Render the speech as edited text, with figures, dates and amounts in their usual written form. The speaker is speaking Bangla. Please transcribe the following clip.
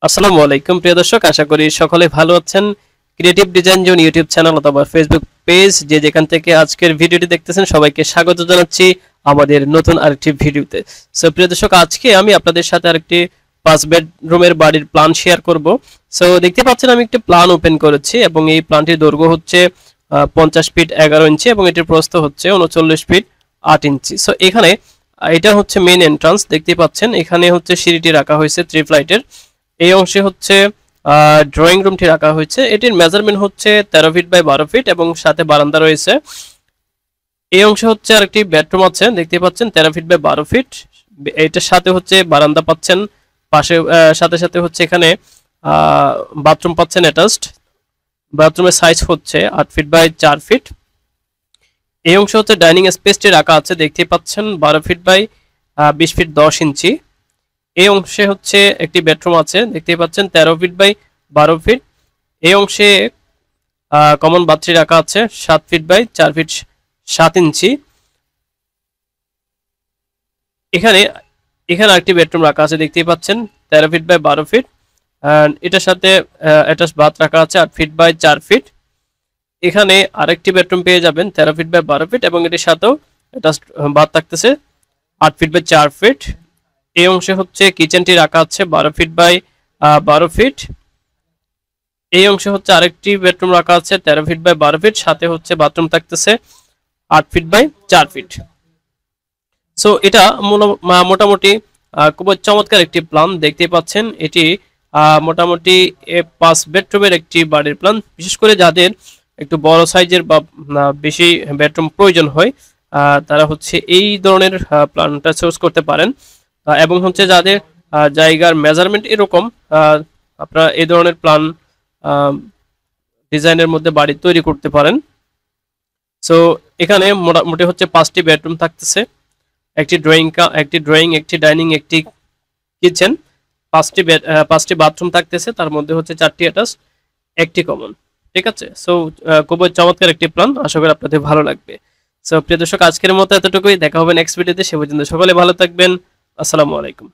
আসসালামু আলাইকুম প্রিয় দর্শক, আশা করি সকলে ভালো আছেন। Creative design zone YouTube channel অথবা ফেসবুক পেজ যে যেখান থেকে আজকের ভিডিওটি দেখতেছেন সবাইকে স্বাগত জানাচ্ছি আমাদের নতুন আরেকটি ভিডিওতে। সো প্রিয় দর্শক, আজকে আমি আপনাদের সাথে আরেকটি 5 বেডরুমের বাড়ির প্ল্যান শেয়ার করব। সো দেখতে পাচ্ছেন আমি একটি প্ল্যান ওপেন করেছি এবং এই প্ল্যানটির দৈর্ঘ্য হচ্ছে 50 ফিট 11 ইঞ্চি এবং এটির প্রস্থ হচ্ছে 39 ফিট 8 ইঞ্চি। সো এখানে এটা হচ্ছে মেইন এন্ট্রান্স, দেখতে পাচ্ছেন এখানে হচ্ছে সিঁড়িটি রাখা হয়েছে 3 ফ্লাইটের। এই অংশে হচ্ছে ড্রয়িং রুমটি রাখা হয়েছে। এটির মেজারমেন্ট হচ্ছে 13 ফিট বাই 12 ফিট এবং সাথে বারান্দা রয়েছে। এই অংশে হচ্ছে আরেকটি বেডরুম আছে, দেখতে পাচ্ছেন 13 ফিট বাই 12 ফিট। এটার সাথে হচ্ছে বারান্দা পাচ্ছেন, পাশে সাথে সাথে হচ্ছে এখানে বাথরুম পাচ্ছেন অ্যাটাচড। বাথরুমের সাইজ হচ্ছে 8 ফিট বাই 4 ফিট। এই অংশে হচ্ছে ডাইনিং স্পেসটি রাখা আছে, দেখতে পাচ্ছেন 12 ফিট বাই 20 ফিট 10 ইঞ্চি। এই অংশে হচ্ছে একটি বেডরুম আছে, দেখতে পাচ্ছেন 13 ফিট বাই 12 ফিট। এই অংশে কমন বাথরুম রাখা আছে 7 ফিট বাই 4 ফিট 7 ইঞ্চি। এখানে এখানে আরেকটি বেডরুম রাখা আছে, দেখতেই পাচ্ছেন 13 ফিট বাই 12 ফিট। এটার সাথে অ্যাটাচ বাথ রাখা আছে 8 ফিট বাই 4 ফিট। এখানে আরেকটি বেডরুম পেয়ে যাবেন 13 ফিট বাই 12 ফিট এবং এটির সাথেও অ্যাটাচ বাথ থাকতেছে 8 ফিট বাই 4 ফিট। এই অংশে হচ্ছে কিচেনটি রাখা আছে 12 ফিট বাই 12 ফিট। এই অংশে হচ্ছে আরেকটি বেডরুম রাখা আছে 13 ফিট বাই 12 ফিট, সাথে হচ্ছে বাথরুম থাকতেছে 8 ফিট বাই 4 ফিট। সো এটা মোটামুটি খুব চমৎকার একটি প্ল্যান, দেখতে পাচ্ছেন এটি মোটামুটি 5 বেডরুমের একটি বাড়ির প্ল্যান। বিশেষ করে যাদের একটু বড় সাইজের বা বেশি বেডরুম প্রয়োজন হয় তারা হচ্ছে এই ধরনের প্ল্যানটা চুজ করতে পারেন। এবং হচ্ছে যাদের জায়গার মেজারমেন্ট এরকম, আপনারা এই ধরনের প্ল্যান ডিজাইনের মধ্যে বাড়ি তৈরি করতে পারেন। সো এখানে মোটামুটি হচ্ছে 5টি বেডরুম থাকতেছে, একটি ড্রয়িং, একটি ডাইনিং, একটি কিচেন, 5টি বাথরুম থাকতেছে, তার মধ্যে হচ্ছে 4টি অ্যাটাচ, একটি কমন। ঠিক আছে, সো খুবই চমৎকার একটি প্ল্যান, আশা করি আপনাদের ভালো লাগবে। সো প্রিয় দর্শক, আজকের মতো এতটুকুই, দেখা হবে নেক্সট ভিডিওতে। সে পর্যন্ত সকলে ভালো থাকবেন। আসসালামু আলাইকুম।